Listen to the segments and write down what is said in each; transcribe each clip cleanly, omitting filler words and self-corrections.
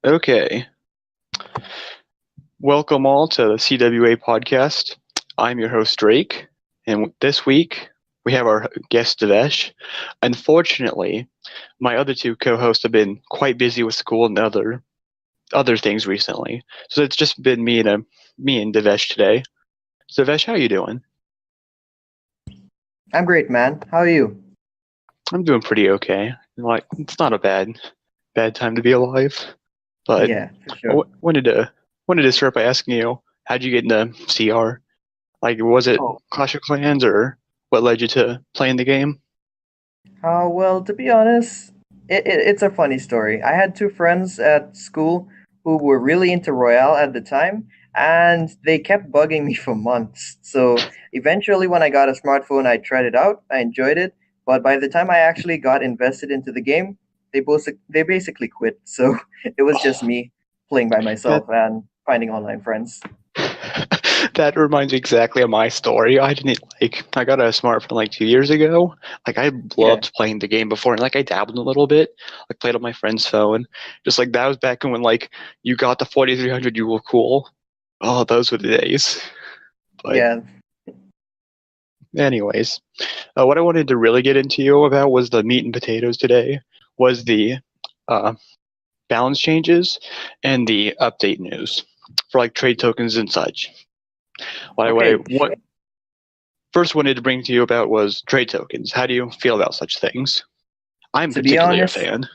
Okay. Welcome all to the CWA podcast. I'm your host, Drake, and this week we have our guest, Divesh. Unfortunately, my other two co-hosts have been quite busy with school and other things recently, so it's just been me and Divesh today. So, Divesh, how are you doing? I'm great, man. How are you? I'm doing pretty okay. Like, it's not a bad time to be alive, but Yeah, for I sure. wanted to start by asking you, how'd you get into CR? Like, was it Oh, Clash of Clans or what led you to playing the game? well, to be honest, it's a funny story. I had two friends at school who were really into Royale at the time, and they kept bugging me for months. So eventually, when I got a smartphone, I tried it out. I enjoyed it, but by the time I actually got invested into the game, they basically quit. So it was just Oh, me playing by that myself and finding online friends. that reminds me exactly of my story. I got a smartphone like 2 years ago. Like I Yeah. loved playing the game before, and like I dabbled a little bit. Like played on my friend's phone. Just like that was back when like you got the 4300, you were cool. Oh, those were the days. But Yeah. anyways, what I wanted to really get into you about was the meat and potatoes today. Was the uh, balance changes and the update news for like trade tokens and such. Okay. What first wanted to bring to you about was trade tokens. How do you feel about such things? I'm To be particularly a honest, fan.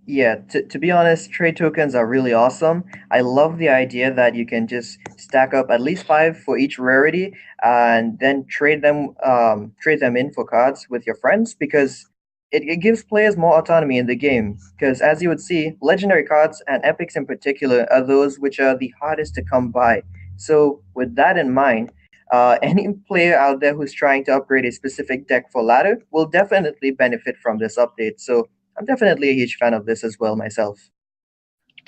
yeah, to be honest, trade tokens are really awesome. I love the idea that you can just stack up at least five for each rarity and then trade them in for cards with your friends because it gives players more autonomy in the game. Because as you would see, legendary cards and epics in particular are those which are the hardest to come by. So with that in mind, any player out there who's trying to upgrade a specific deck for ladder will definitely benefit from this update. So I'm definitely a huge fan of this as well myself.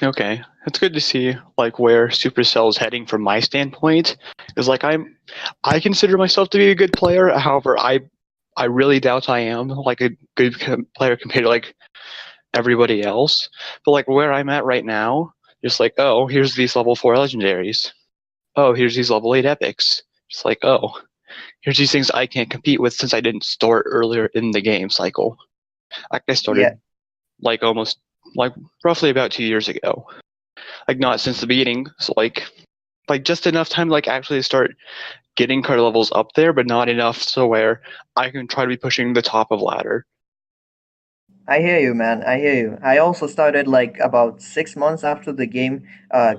Okay, it's good to see like where Supercell is heading from my standpoint. Is like I consider myself to be a good player. However, I really doubt I am like a good player compared to like everybody else. But like where I'm at right now, just like oh here's these level 4 legendaries. Oh here's these level 8 epics. Just like oh here's these things I can't compete with since I didn't start earlier in the game cycle. Like I Yeah, started like almost like roughly about 2 years ago. Like not since the beginning. So like just enough time to like actually start getting card levels up there, but not enough so where I can try to be pushing the top of ladder. I hear you, man. I hear you. I also started like about 6 months after the game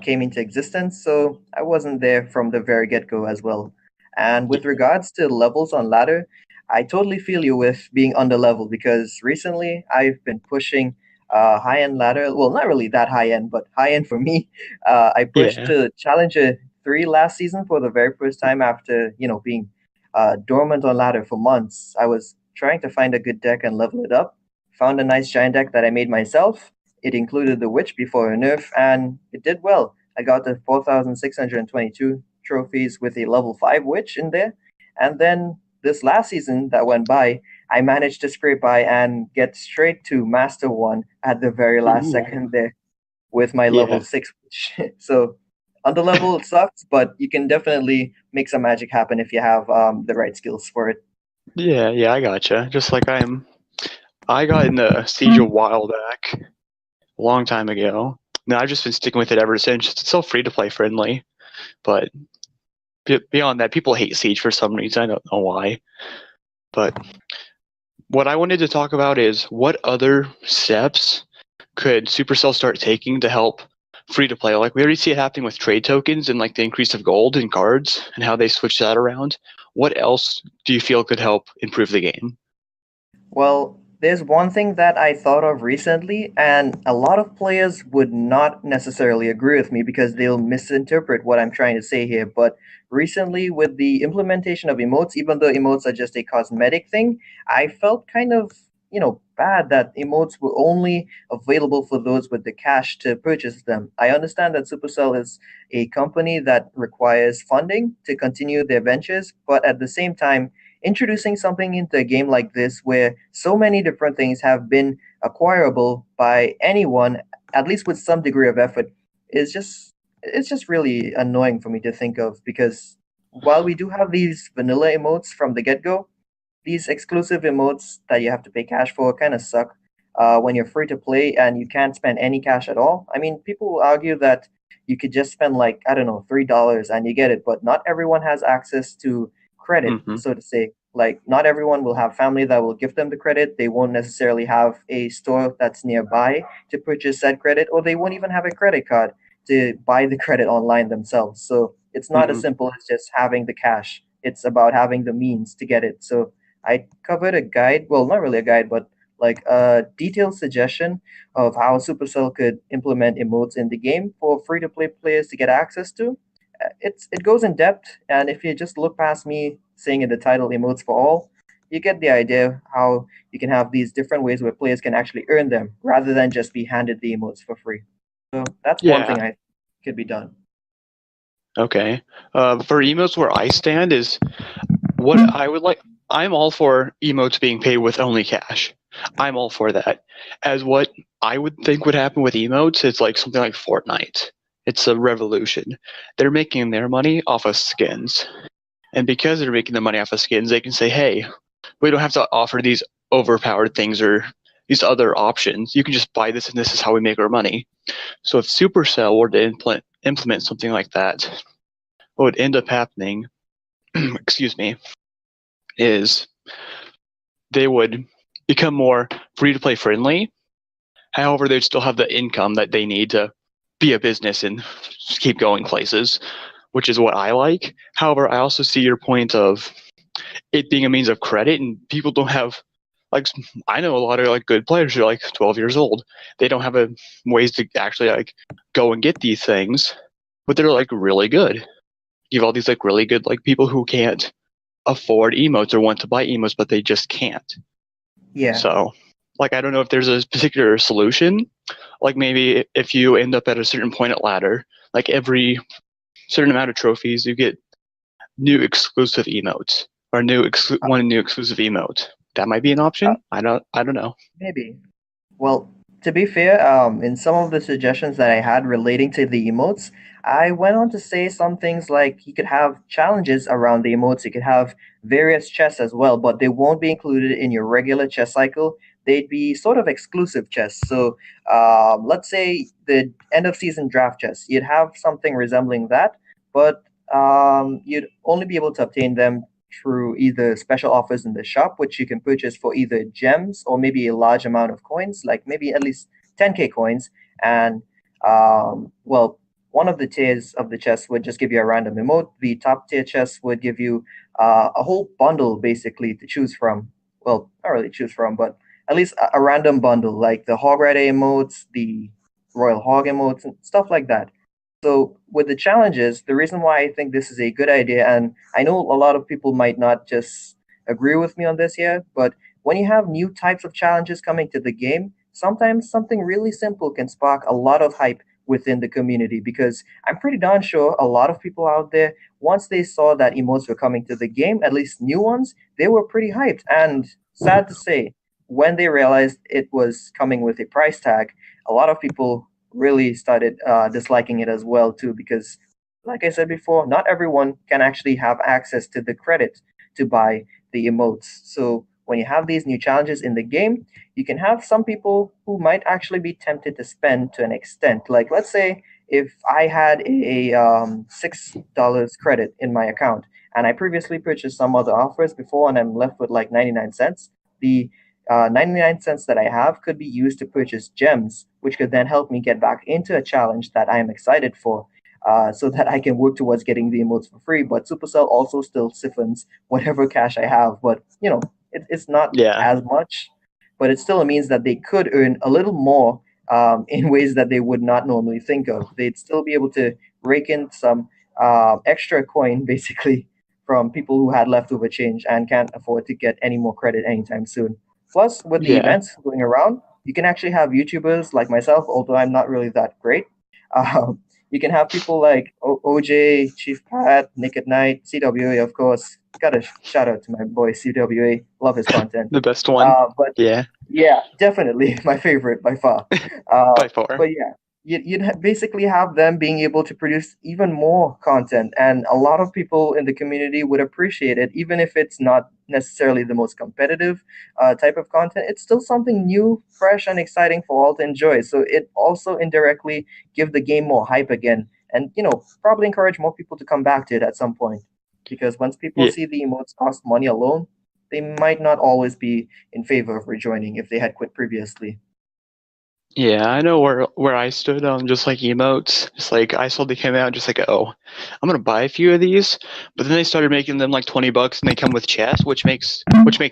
came into existence, so I wasn't there from the very get go as well. And with Yeah. regards to levels on ladder, I totally feel you with being under level because recently I've been pushing high end ladder. Well, not really that high end, but high end for me. I pushed Yeah. to Challenger 3 last season for the very first time after, being dormant on ladder for months. I was trying to find a good deck and level it up. Found a nice giant deck that I made myself. It included the Witch before a nerf, and it did well. I got the 4,622 trophies with a level 5 Witch in there. And then this last season that went by, I managed to scrape by and get straight to Master 1 at the very last Ooh. second there with my level Yeah. 6 Witch. So, on the level, it sucks, but you can definitely make some magic happen if you have the right skills for it. Yeah, yeah, I gotcha. Just like I got in the Siege a while back, a long time ago. Now I've just been sticking with it ever since. It's still free to play friendly, but beyond that, people hate Siege for some reason. I don't know why. But what I wanted to talk about is what other steps could Supercell start taking to help free to play? Like we already see it happening with trade tokens and like the increase of gold in cards and how they switch that around. What else do you feel could help improve the game? Well, there's one thing that I thought of recently, and a lot of players would not necessarily agree with me because they'll misinterpret what I'm trying to say here. But recently, with the implementation of emotes, even though emotes are just a cosmetic thing, I felt kind of, bad that emotes were only available for those with the cash to purchase them. I understand that Supercell is a company that requires funding to continue their ventures, but at the same time, introducing something into a game like this where so many different things have been acquirable by anyone at least with some degree of effort, is just it's just really annoying for me to think of because while we do have these vanilla emotes from the get go, these exclusive emotes that you have to pay cash for kind of suck when you're free to play and you can't spend any cash at all. I mean, people will argue that you could just spend like, I don't know, $3 and you get it, but not everyone has access to credit, Hmm. so to say. Like, not everyone will have family that will give them the credit. They won't necessarily have a store that's nearby to purchase said credit, or they won't even have a credit card to buy the credit online themselves. So it's not as Hmm. simple as just having the cash. It's about having the means to get it. So I covered a guide, well, not really a guide, but like a detailed suggestion of how Supercell could implement emotes in the game for free to play players to get access to. It goes in depth, and if you just look past me saying in the title emotes for all, you get the idea how you can have these different ways where players can actually earn them rather than just be handed the emotes for free. So that's one Yeah. thing I could be done. Okay. For emotes, where I stand is what I would like. I'm all for emotes being paid with only cash. I'm all for that. As what I would think would happen with emotes is like something like Fortnite. It's a revolution. They're making their money off of skins. And because they're making the money off of skins, they can say, hey, we don't have to offer these overpowered things or these other options. You can just buy this and this is how we make our money. So if Supercell were to implement something like that, what would end up happening, excuse me, is they would become more free to play friendly. However, they'd still have the income that they need to be a business and keep going places, which is what I like. However, I also see your point of it being a means of credit, and people don't have like I know a lot of like good players who are like 12 years old. They don't have a ways to actually like go and get these things, but they're like really good. You have all these like really good like people who can't afford emotes or want to buy emotes, but they just can't. Yeah, So, like, I don't know if there's a particular solution. Like, maybe if you end up at a certain point at ladder, like every certain amount of trophies, you get new exclusive emotes or uh, one new exclusive emote. That might be an uh, option. I don't know. maybe. Well, to be fair, in some of the suggestions that I had relating to the emotes, I went on to say some things like you could have challenges around the emotes. You could have various chests as well, but they won't be included in your regular chest cycle. They'd be sort of exclusive chests. So, let's say the end of season draft chest, you'd have something resembling that, but you'd only be able to obtain them through either special offers in the shop, which you can purchase for either gems or maybe a large amount of coins, like maybe at least 10K coins. And well, one of the tiers of the chest would just give you a random emote. The top tier chest would give you a whole bundle basically to choose from. Well, not really choose from, but at least a random bundle like the Hog Rider emotes, the Royal Hog emotes, and stuff like that. So with the challenges, the reason why I think this is a good idea, and I know a lot of people might not just agree with me on this here, but when you have new types of challenges coming to the game, sometimes something really simple can spark a lot of hype within the community because I'm pretty darn sure a lot of people out there, once they saw that emotes were coming to the game, at least new ones, they were pretty hyped. And sad to say, when they realized it was coming with a price tag, a lot of people really started disliking it as well too because like I said before, not everyone can actually have access to the credit to buy the emotes. So when you have these new challenges in the game, you can have some people who might actually be tempted to spend to an extent. Like let's say if I had a $6 credit in my account and I previously purchased some other offers before and I'm left with like 99 cents, the 99 cents that I have could be used to purchase gems, which could then help me get back into a challenge that I am excited for. So that I can work towards getting the emotes for free. But Supercell also still siphons whatever cash I have. But it's not Yeah, as much, but it still means that they could earn a little more in ways that they would not normally think of. They'd still be able to rake in some extra coin, basically, from people who had leftover change and can't afford to get any more credit anytime soon. Plus, with the yeah. events going around, you can actually have YouTubers like myself, although I'm not really that great. Um, you can have people like OJ, Chief Pat, Nick at Night, CWA, of course. Got a shout out to my boy CWA. Love his content. The best one. But Yeah. Yeah, definitely my favorite by far. by far. But yeah, basically have them being able to produce even more content, and a lot of people in the community would appreciate it, even if it's not necessarily the most competitive type of content. It's still something new, fresh, and exciting for all to enjoy. So it also indirectly give the game more hype again, and probably encourage more people to come back to it at some point. Because once people Yeah, see the emotes cost money alone, they might not always be in favor of rejoining if they had quit previously. yeah, I know where I stood on just like emotes. Just like I saw they came out, just like, oh, I'm gonna buy a few of these. But then they started making them like $20, and they come with chests, which makes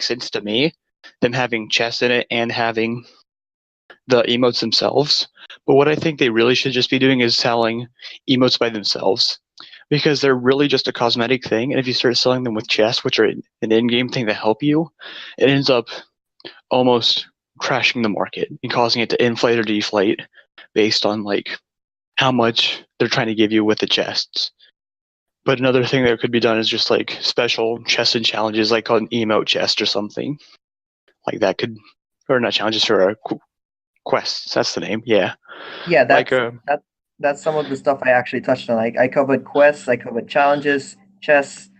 sense to me. Them having chests in it and having the emotes themselves. But what I think they really should just be doing is selling emotes by themselves, because they're really just a cosmetic thing. And if you start selling them with chests, which are an in-game thing that help you, it ends up almost crashing the market and causing it to inflate or deflate based on like how much they're trying to give you with the chests. But another thing that could be done is just like special chests and challenges, like an emote chest or something like that could, or not challenges, for quests. That's the name. Yeah, Yeah, like that's some of the stuff I actually touched on. I covered quests, I covered challenges, chests,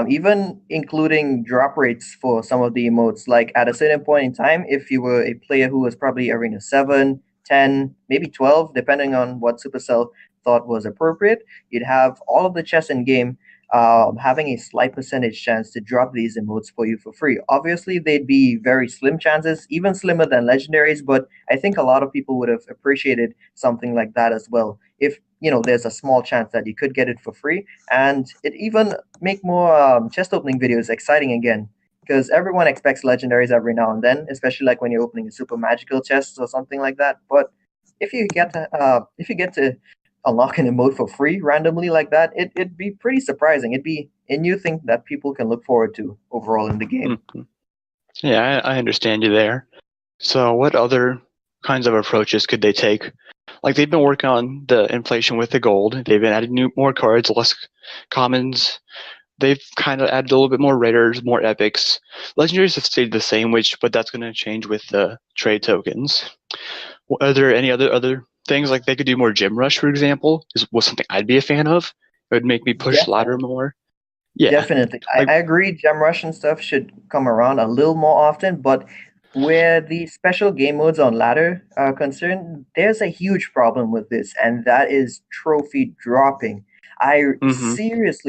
even including drop rates for some of the emotes. Like at a certain point in time, if you were a player who was probably Arena 7, 10, maybe 12, depending on what Supercell thought was appropriate, you'd have all of the chests in game having a slight percentage chance to drop these emotes for you for free. Obviously, they'd be very slim chances, even slimmer than legendaries, but I think a lot of people would have appreciated something like that as well. If there's a small chance that you could get it for free, and it even make more chest opening videos exciting again. Because everyone expects legendaries every now and then, especially like when you're opening a super magical chest or something like that. But if you get to unlock an emote for free randomly like that, it'd be pretty surprising. It'd be a new thing that people can look forward to overall in the game. mhm. Yeah, I understand you there. So, what other kinds of approaches could they take? Like they've been working on the inflation with the gold. They've been adding more cards, less commons. They've kind of added a little bit more rares, more epics. Legendaries have stayed the same, but that's going to change with the trade tokens. Are there any other things like they could do more gym rush, for example? Was something I'd be a fan of. It would make me push ladder Definitely. more. Yeah, Definitely. like I agree Gem Rush and stuff should come around a little more often, but where the special game modes on ladder are concerned, there's a huge problem with this, and that is trophy dropping. I hmm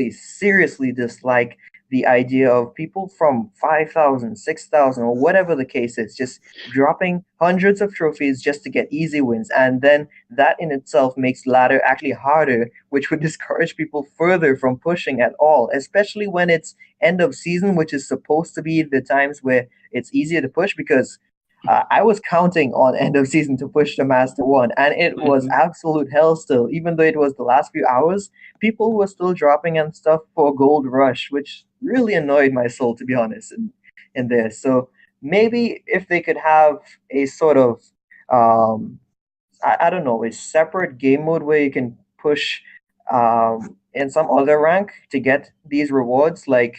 seriously dislike the idea of people from 5,000, 6,000, or whatever the case is, just dropping hundreds of trophies just to get easy wins. And then that in itself makes ladder actually harder, which would discourage people further from pushing at all, especially when it's end of season, which is supposed to be the times where it's easier to push. Because I was counting on end of season to push the Master 1, and it was hmm absolute hell still. Even though it was the last few hours, people were still dropping and stuff for Gold Rush, which really annoyed my soul, to be honest, in there. So maybe if they could have a sort of um, I don't know, a separate game mode where you can push in some other rank to get these rewards. Like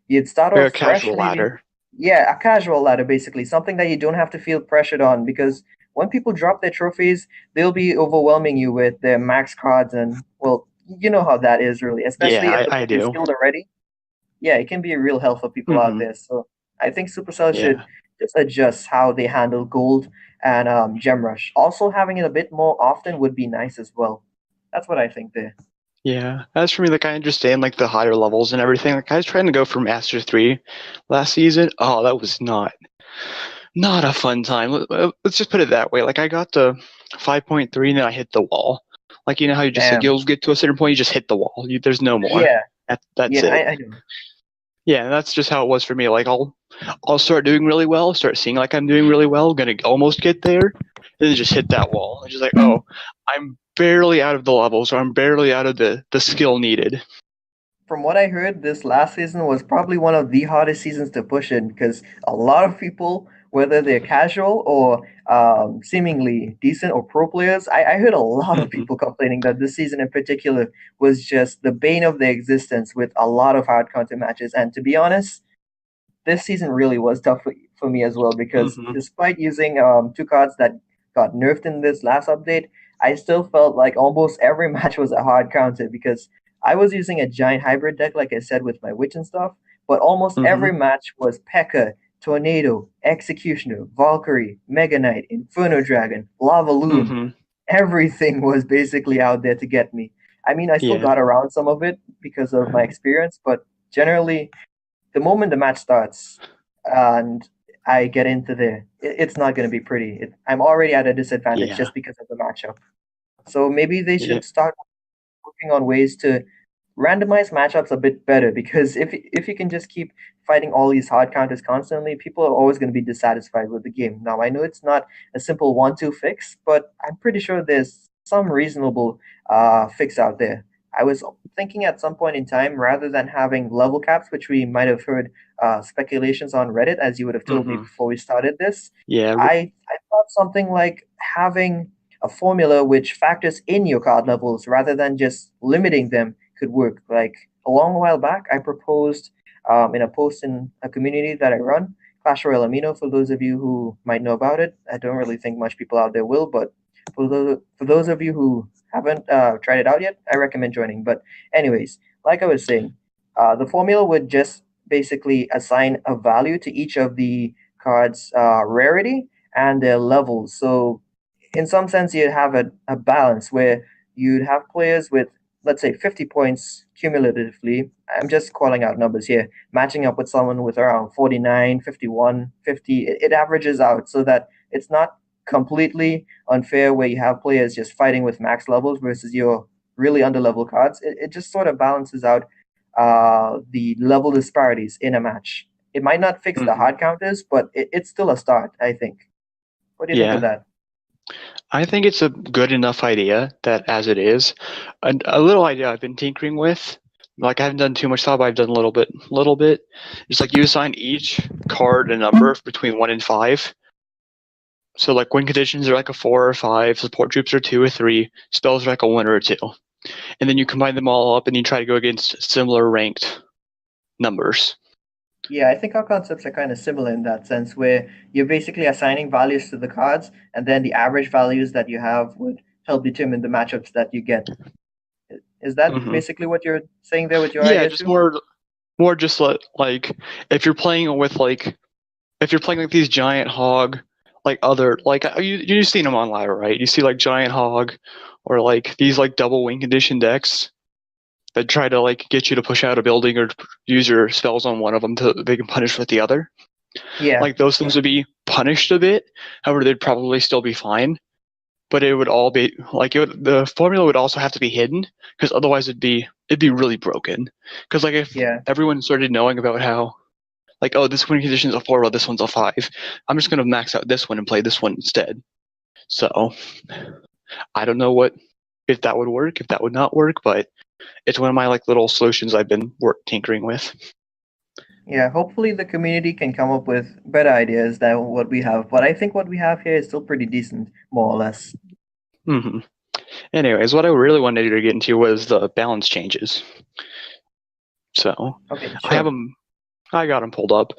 you'd start like a off fresh, casual maybe. ladder. Yeah, a casual ladder, basically, something that you don't have to feel pressured on. Because when people drop their trophies, they'll be overwhelming you with their max cards, and well, you know how that is really, Yeah, especially if the I person's do. skilled already. Yeah, it can be a real hell for people out hmm there. So I think Supercell should Yeah, just adjust how they handle gold and gem rush. Also, having it a bit more often would be nice as well. That's what I think there. yeah. As for me, like I understand like the higher levels and everything. Like I was trying to go for Master 3 last season. Oh, that was not a fun time. Let's just put it that way. Like I got to 5.3 and then I hit the wall. Like you know how you just like Damn. you'll get to a certain point, you just hit the wall. There's no more. Yeah, That's yeah, it. I know. Yeah, and that's just how it was for me. Like I'll start doing really well, start seeing like I'm doing really well, gonna almost get there, then just hit that wall. It's just like, oh, I'm barely out of the levels, or I'm barely out of the skill needed. From what I heard, this last season was probably one of the hardest seasons to push in because a lot of people, whether they're casual or seemingly decent or pro players, I heard a lot of hmm people complaining that this season in particular was just the bane of their existence with a lot of hard counter matches. And to be honest, this season really was tough for me as well because Mm-hmm. despite using two cards that got nerfed in this last update, I still felt like almost every match was a hard counter because I was using a giant hybrid deck, like I said, with my witch and stuff. But almost Mm-hmm. every match was P.E.K.K.A, Tornado, Executioner, Valkyrie, Mega Knight, Inferno Dragon, Lava Loon. Mm-hmm. Everything was basically out there to get me. I mean, I still Yeah. got around some of it because of my experience, but generally, the moment the match starts and I get into there, it's not going to be pretty. I'm already at a disadvantage Yeah. just because of the matchup. So maybe they Yeah. should start working on ways to randomize matchups a bit better because if you can just keep fighting all these hard counters constantly, people are always going to be dissatisfied with the game. Now I know it's not a simple 1-2 fix, but I'm pretty sure there's some reasonable fix out there. I was thinking at some point in time, rather than having level caps, which we might have heard speculations on Reddit, as you would have told me Mm-hmm. before we started this, Yeah. I thought something like having a formula which factors in your card levels rather than just limiting them could work. Like a long while back, I proposed in a post in a community that I run, Clash Royale Amino, for those of you who might know about it. I don't really think much people out there will, but for those of you who haven't tried it out yet, I recommend joining. But, anyways, like I was saying, the formula would just basically assign a value to each of the cards' rarity and their levels. So in some sense you'd have a balance where you'd have players with, let's say, 50 points cumulatively. I'm just calling out numbers here, matching up with someone with around 49, 51, 50. It averages out so that it's not completely unfair where you have players just fighting with max levels versus your really under level cards. It just sort of balances out the level disparities in a match. It might not fix the Mm-hmm. hard counters, but it's still a start, I think. What do you think of Yeah. that? I think it's a good enough idea that as it is, a little idea I've been tinkering with. Like I haven't done too much thought, but I've done a little bit. Little bit. It's like you assign each card a number between 1 and 5. So like win conditions are like a 4 or 5, support troops are 2 or 3, spells are like a 1 or a 2, and then you combine them all up and you try to go against similar ranked numbers. Yeah, I think our concepts are kind of similar in that sense, where you're basically assigning values to the cards, and then the average values that you have would help determine the matchups that you get. Is that Hmm. basically what you're saying there with your Yeah, idea just too? more just like if you're playing with like if you're playing like these giant hog, like other like you've seen them on ladder, right? You see like giant hog or like these like double win condition decks that try to like get you to push out a building or use your spells on one of them to they can punish with the other. Yeah, Like those things would be punished a bit. However, they'd probably still be fine. But it would all be like the formula would also have to be hidden because otherwise it'd be really broken. Because like if yeah, everyone started knowing about how like, oh, this win condition is a 4, well, this one's a 5. I'm just gonna max out this one and play this one instead. So I don't know what if that would work, if that would not work, but it's one of my like little solutions I've been tinkering with. yeah. Hopefully, the community can come up with better ideas than what we have. But I think what we have here is still pretty decent, more or less. Hmm. Anyways, what I really wanted to get into was the balance changes. So Okay, I have sure. them. I got them pulled up.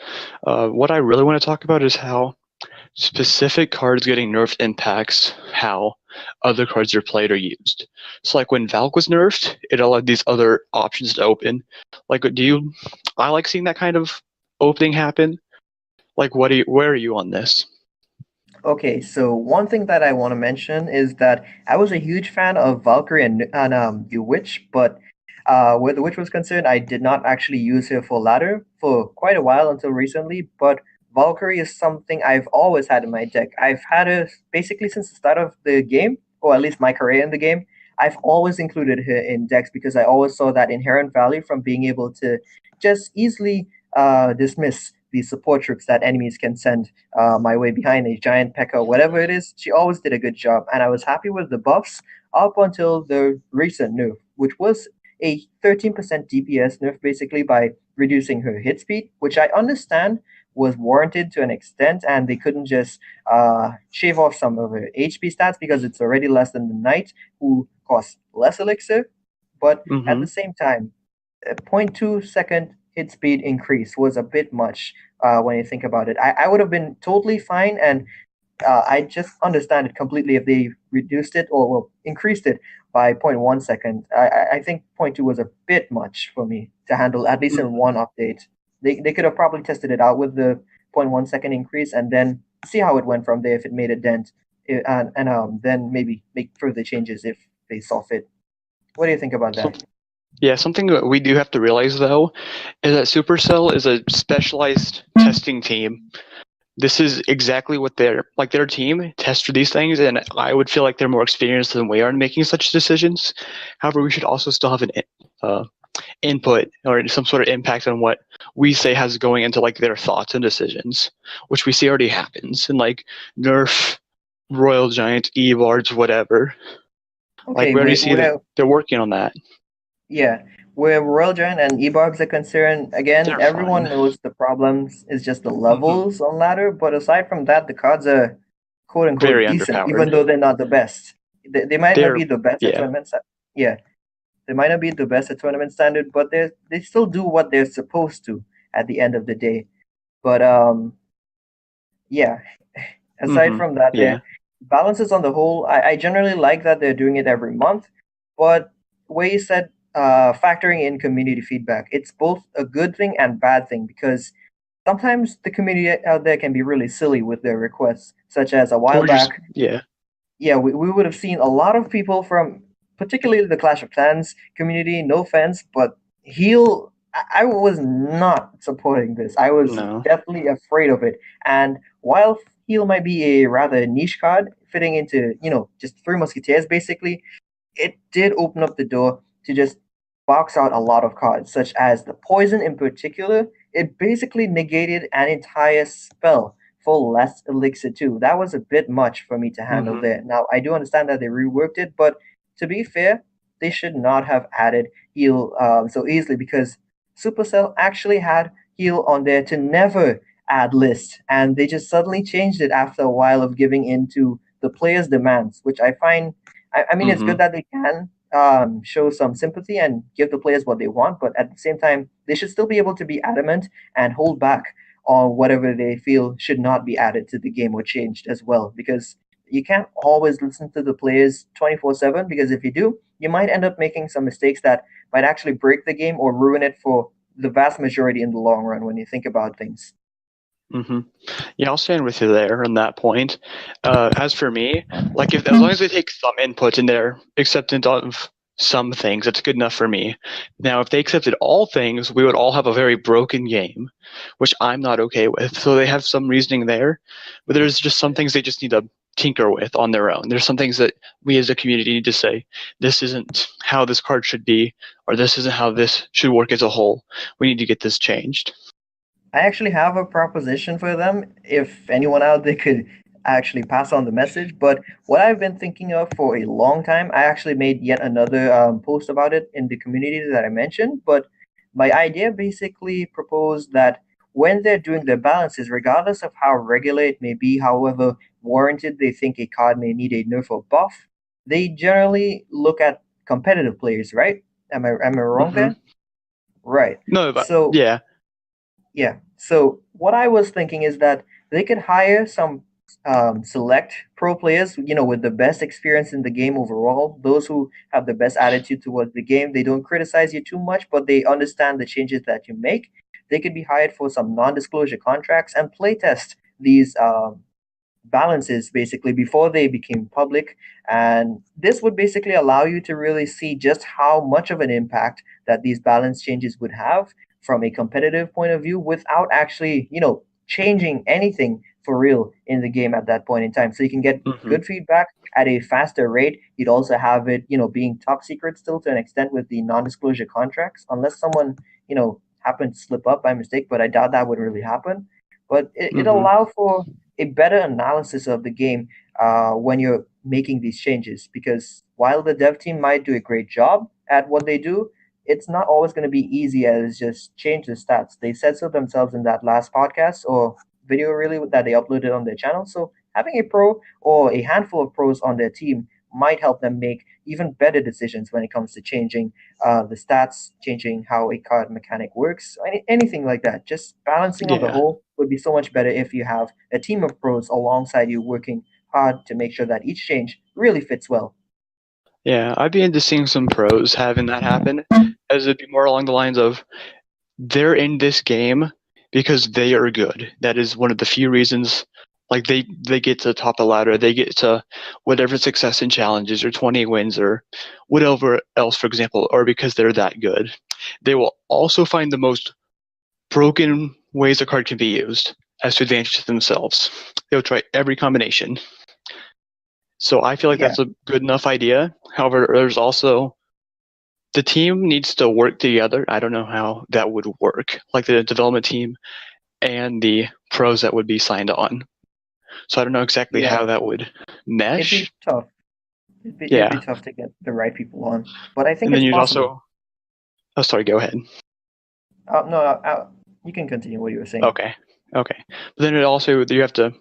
What I really want to talk about is how specific cards getting nerfed impacts how other cards are played or used. So like when Valk was nerfed, it allowed these other options to open. Like do you I like seeing that kind of opening happen. Like where are you on this? Okay, so one thing that I want to mention is that I was a huge fan of Valkyrie and the Witch, but where the Witch was concerned, I did not actually use her for ladder for quite a while until recently. But Valkyrie is something I've always had in my deck. I've had her basically since the start of the game, or at least my career in the game. I've always included her in decks because I always saw that inherent value from being able to just easily dismiss the support troops that enemies can send my way behind a giant pecker, whatever it is. She always did a good job, and I was happy with the buffs up until the recent nerf, which was a 13% DPS nerf basically by reducing her hit speed, which I understand was warranted to an extent, and they couldn't just shave off some of her HP stats because it's already less than the knight who costs less elixir. But at Mm-hmm. the same time, a 0.2 second hit speed increase was a bit much when you think about it. I would have been totally fine, and I just understand it completely if they reduced it or well increased it by zero point 0.1 second. I think zero point 0.2 was a bit much for me to handle, at least in one Mhm. update. They could have probably tested it out with the zero point 0.1 second increase and then see how it went from there if it made a dent, and then maybe make further changes if they saw fit. What do you think about Some, that? yeah, something that we do have to realize though is that Supercell is a specialized testing team. This is exactly what their team tests for these things, and I would feel like they're more experienced than we are in making such decisions. However, we should also still have an uh, input or some sort of impact on what we say has going into like their thoughts and decisions, which we see already happens in like Nerf, Royal Giant, Evards, whatever. Like Okay, we already see that they're working on that. yeah, where Royal Giant and Ebarbs are concerned, again, They're everyone fine. knows the problems is just the Hmm. levels on ladder. But aside from that, the cards are quote unquote Very decent, even underpowered. though they're not the best. They might not They're be the best at yeah. tournament. Yeah, they might not be the best at tournament standard, but they still do what they're supposed to at the end of the day. But yeah, aside Hmm. from that, Yeah. their balances on the whole, I generally like that they're doing it every month. But where you said factoring in community feedback, it's both a good thing and bad thing because sometimes the community out there can be really silly with their requests, such as a while Or just back yeah. yeah, we would have seen a lot of people from particularly the Clash of Clans community, no offense, but Heal, I was not supporting this. I was No. definitely afraid of it. And while Heal might be a rather niche card, fitting into, just three Musketeers basically, it did open up the door to just box out a lot of cards, such as the poison in particular. It basically negated an entire spell for less elixir too. That was a bit much for me to handle Hmm. there. Now I do understand that they reworked it, but to be fair, they should not have added heal so easily because Supercell actually had heal on there to never add list, and they just suddenly changed it after a while of giving in to the players' demands, which I find I mean, it's good Hmm. that they can show some sympathy and give the players what they want, but at the same time, they should still be able to be adamant and hold back on whatever they feel should not be added to the game or changed as well. Because you can't always listen to the players 24/7, because if you do, you might end up making some mistakes that might actually break the game or ruin it for the vast majority in the long run when you think about things. Hmm. Yeah, I'll stand with you there on that point. As for me, like if as long as they take some input in their acceptance of some things, that's good enough for me. Now, if they accepted all things, we would all have a very broken game, which I'm not okay with. So they have some reasoning there, but there's just some things they just need to tinker with on their own. There's some things that we as a community need to say, this isn't how this card should be, or this isn't how this should work as a whole. We need to get this changed. I actually have a proposition for them if anyone out there could actually pass on the message. But what I've been thinking of for a long time, I actually made yet another post about it in the community that I mentioned. But my idea basically proposed that when they're doing their balances, regardless of how regular it may be, however warranted they think a card may need a nerf or buff, they generally look at competitive players, right? Am I wrong Hmm. there? Right. No, but So yeah. yeah. So what I was thinking is that they could hire some select pro players, with the best experience in the game overall. Those who have the best attitude towards the game. They don't criticize you too much, but they understand the changes that you make. They could be hired for some non-disclosure contracts and playtest these balances basically before they became public, and this would basically allow you to really see just how much of an impact that these balance changes would have from a competitive point of view without actually changing anything for real in the game at that point in time, so you can get Hmm. good feedback at a faster rate. You'd also have it being top secret still to an extent with the non-disclosure contracts, unless someone happened to slip up by mistake, but I doubt that would really happen. But it Hmm. allow for a better analysis of the game when you're making these changes. Because while the dev team might do a great job at what they do, it's not always going to be easy as just change the stats. They said so themselves in that last podcast or video really that they uploaded on their channel. So having a pro or a handful of pros on their team might help them make even better decisions when it comes to changing the stats, changing how a card mechanic works, anything like that. Just balancing on the Yeah. whole would be so much better if you have a team of pros alongside you working hard to make sure that each change really fits well. Yeah, I'd be into seeing some pros having that happen, as it'd be more along the lines of they're in this game because they are good. That is one of the few reasons. Like they get to the top of the ladder, they get to whatever success and challenges or 20 wins or whatever else, for example, or because they're that good. They will also find the most broken ways a card can be used as to advantage to themselves. They'll try every combination. So I feel like Yeah, that's a good enough idea. However, there's also the team needs to work together. I don't know how that would work, like the development team and the pros that would be signed on. So I don't know exactly yeah, how that would it'd mesh. be tough. It'd be Yeah. tough to get the right people on, but I think And then it's you'd possible. also, oh, sorry, go ahead. No, you can continue what you were saying. Okay. Okay. But then it also, you have to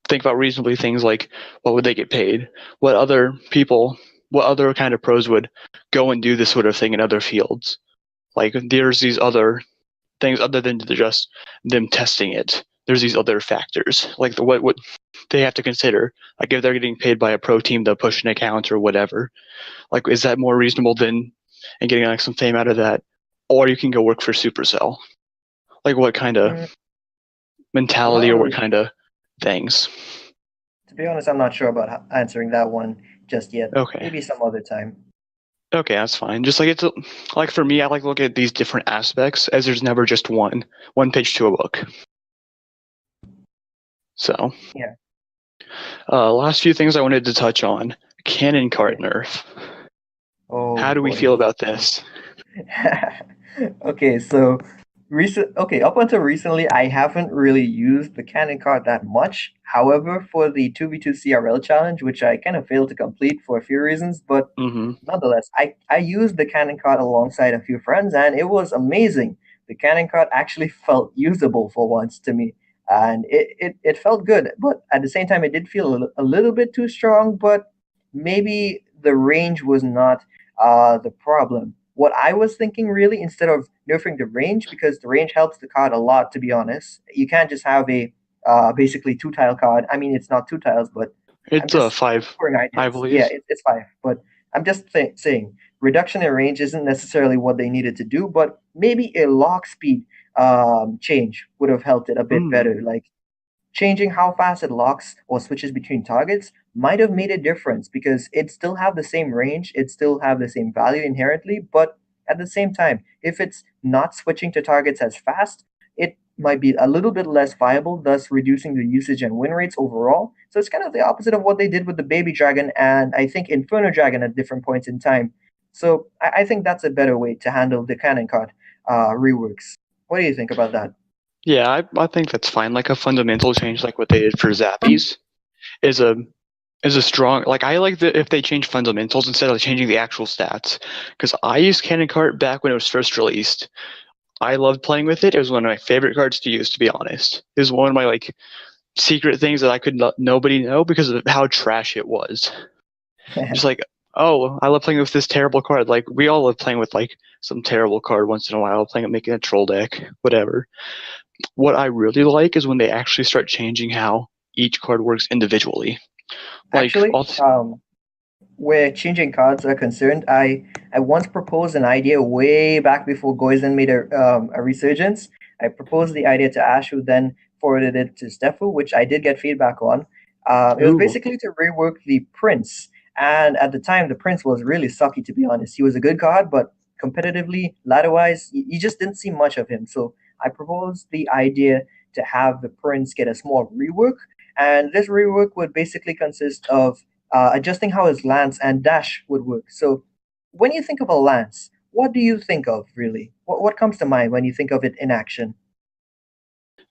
think about reasonably things like what would they get paid? What other people, what other kind of pros would go and do this sort of thing in other fields? Like there's these other things other than just them testing it. There's these other factors, like what they have to consider. Like if they're getting paid by a pro team to push an account or whatever, like is that more reasonable than and getting like some fame out of that? Or you can go work for Supercell. Like what kind of Mm, I'm not mentality or what really. kind of things? To be honest, I'm not sure about answering that one just yet. Okay. Maybe some other time. Okay, that's fine. Just like it's like for me, I like to look at these different aspects as there's never just one page to a book. So, Yeah. last few things I wanted to touch on: cannon cart Okay. nerf. Oh How do we boy. feel about this? Okay, so up until recently I haven't really used the cannon card that much. However, for the 2v2 CRL challenge, which I kind of failed to complete for a few reasons, but Mm-hmm. nonetheless, I used the cannon card alongside a few friends and it was amazing. The cannon card actually felt usable for once to me. And it felt good, but at the same time it did feel a little bit too strong, but maybe the range was not the problem. What I was thinking really, instead of nerfing the range, because the range helps the card a lot, to be honest. You can't just have a basically two tile card. I mean, it's not two tiles, but I'm It's a just five, throwing I ideas. Yeah, believe. it's five, but I'm just saying reduction in range isn't necessarily what they needed to do, but maybe a lock speed change would have helped it a bit Mm. better. Like changing how fast it locks or switches between targets might have made a difference because it still have the same range, it still have the same value inherently, but at the same time, if it's not switching to targets as fast, it might be a little bit less viable, thus reducing the usage and win rates overall. So it's kind of the opposite of what they did with the baby dragon and I think Inferno Dragon at different points in time. So I think that's a better way to handle the cannon card reworks. What do you think about that? Yeah, I think that's fine. Like a fundamental change, like what they did for Zappies, is a strong. Like I like that if they change fundamentals instead of changing the actual stats. Because I used Cannon Cart back when it was first released. I loved playing with it. It was one of my favorite cards to use, to be honest. It was one of my like secret things that I could nobody know because of how trash it was. Just like, oh, I love playing with this terrible card. Like we all love playing with like some terrible card once in a while, playing making a troll deck, whatever. What I really like is when they actually start changing how each card works individually. Like Actually, all where changing cards are concerned, I once proposed an idea way back before Goizen made a resurgence. I proposed the idea to Ash, who then forwarded it to Stefu, which I did get feedback on. It was ooh, basically to rework the Prince, and at the time, the Prince was really sucky, to be honest. He was a good card, but competitively, ladder-wise, you just didn't see much of him. So I proposed the idea to have the Prince get a small rework, and this rework would basically consist of adjusting how his lance and dash would work. So, when you think of a lance, what do you think of really? What comes to mind when you think of it in action?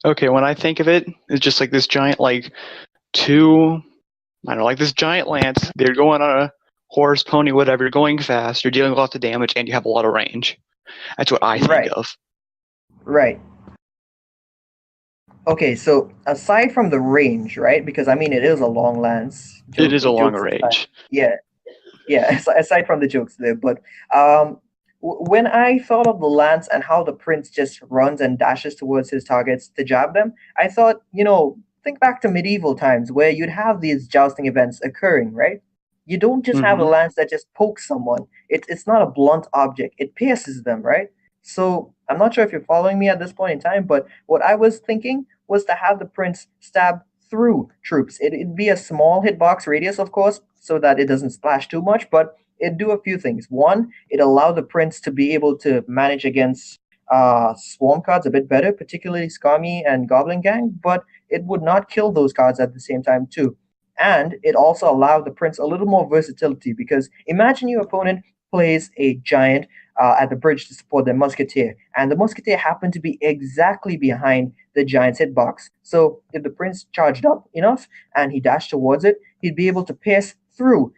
okay. When I think of it, it's just like this giant like two. I don't know, like this giant lance. They're going on a horse, pony, whatever. You're going fast. You're dealing with lots of damage, and you have a lot of range. That's what I think Right, of. right. Okay, so aside from the range, right? Because I mean, it is a long lance. It is a longer Jokes aside, range. yeah. yeah, aside from the jokes there, but um, when I thought of the lance and how the prince just runs and dashes towards his targets to jab them, I thought, think back to medieval times where you'd have these jousting events occurring, right? You don't just have a Mm-hmm. lance that just pokes someone. It's not a blunt object. It pierces them, right? So I'm not sure if you're following me at this point in time, but what I was thinking was to have the prince stab through troops. It'd be a small hitbox radius, of course, so that it doesn't splash too much, but it'd do a few things. One, it allowed the prince to be able to manage against swarm cards a bit better, particularly Skami and Goblin Gang, but it would not kill those cards at the same time, too. And it also allowed the prince a little more versatility because imagine your opponent plays a giant at the bridge to support their musketeer, and the musketeer happened to be exactly behind the giant's hitbox. So if the prince charged up enough and he dashed towards it, he'd be able to pierce through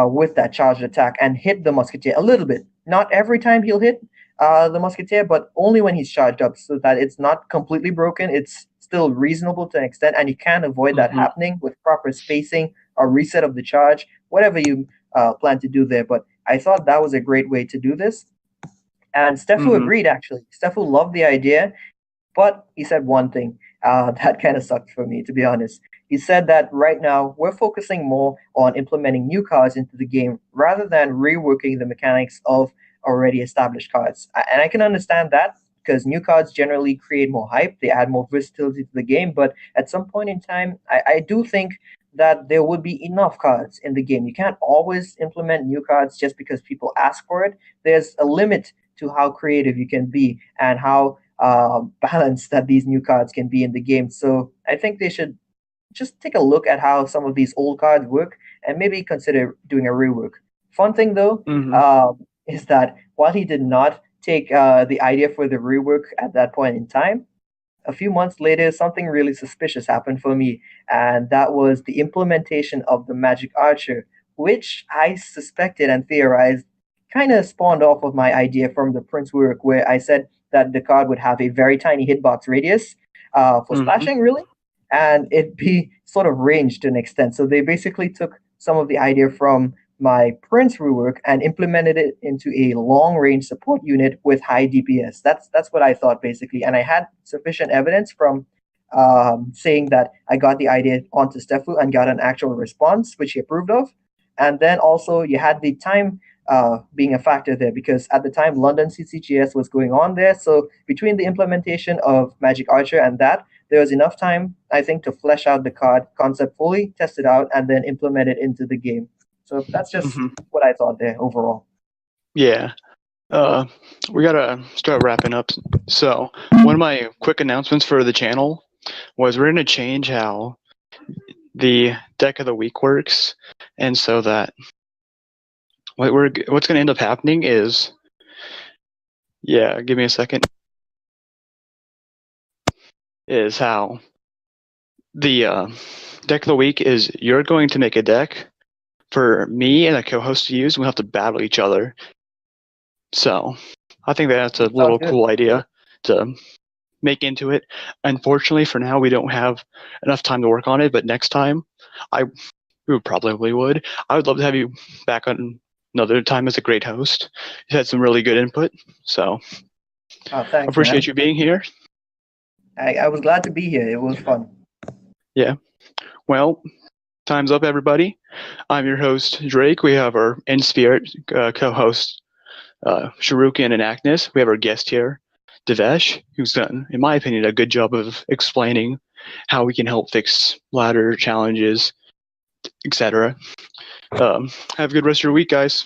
with that charged attack and hit the musketeer a little bit. Not every time he'll hit the musketeer, but only when he's charged up, so that it's not completely broken. It's still reasonable to an extent, and you can avoid that Mm-hmm. happening with proper spacing or reset of the charge, whatever you plan to do there. But I thought that was a great way to do this. And Stefu Mm-hmm. agreed, actually. Stefu loved the idea, but he said one thing that kind of sucked for me, to be honest. He said that right now we're focusing more on implementing new cards into the game rather than reworking the mechanics of already established cards. And I can understand that because new cards generally create more hype, they add more versatility to the game. But at some point in time, I do think that there would be enough cards in the game. You can't always implement new cards just because people ask for it. There's a limit to how creative you can be and how balance that these new cards can be in the game. So I think they should just take a look at how some of these old cards work and maybe consider doing a rework. Fun thing though Mm-hmm. is that while he did not take the idea for the rework at that point in time, a few months later, something really suspicious happened for me, and that was the implementation of the Magic Archer, which I suspected and theorized kind of spawned off of my idea from the Prince work, where I said that the card would have a very tiny hitbox radius for Mm-hmm. splashing, really, and it'd be sort of ranged to an extent. So they basically took some of the idea from my Prince rework and implemented it into a long range support unit with high DPS. That's what I thought basically, and I had sufficient evidence from saying that I got the idea onto Stefu and got an actual response, which he approved of. And then also you had the time being a factor there because at the time London CCGS was going on there. So between the implementation of Magic Archer and that, there was enough time, I think, to flesh out the card concept fully, test it out, and then implement it into the game. So that's just Mm-hmm. what I thought there overall. Yeah. Uh, we gotta start wrapping up. So, one of my quick announcements for the channel was we're gonna change how the deck of the week works, and so that what's gonna end up happening is, yeah, give me a second, is how the deck of the week is you're going to make a deck for me and a co-host to use, and we'll have to battle each other. So, I think that's a Sounds little good. cool idea to make into it. Unfortunately, for now, we don't have enough time to work on it. But next time, I we probably would. I would love to have you back on another time as a great host. You had some really good input, so I Thanks, appreciate man. you being here. I was glad to be here. It was fun. Yeah. Well, time's up, everybody. I'm your host, Drake. We have our in spirit co-host, Sharukin and Agnes. We have our guest here, Divesh, who's done, in my opinion, a good job of explaining how we can help fix ladder challenges, etc. Have a good rest of your week, guys.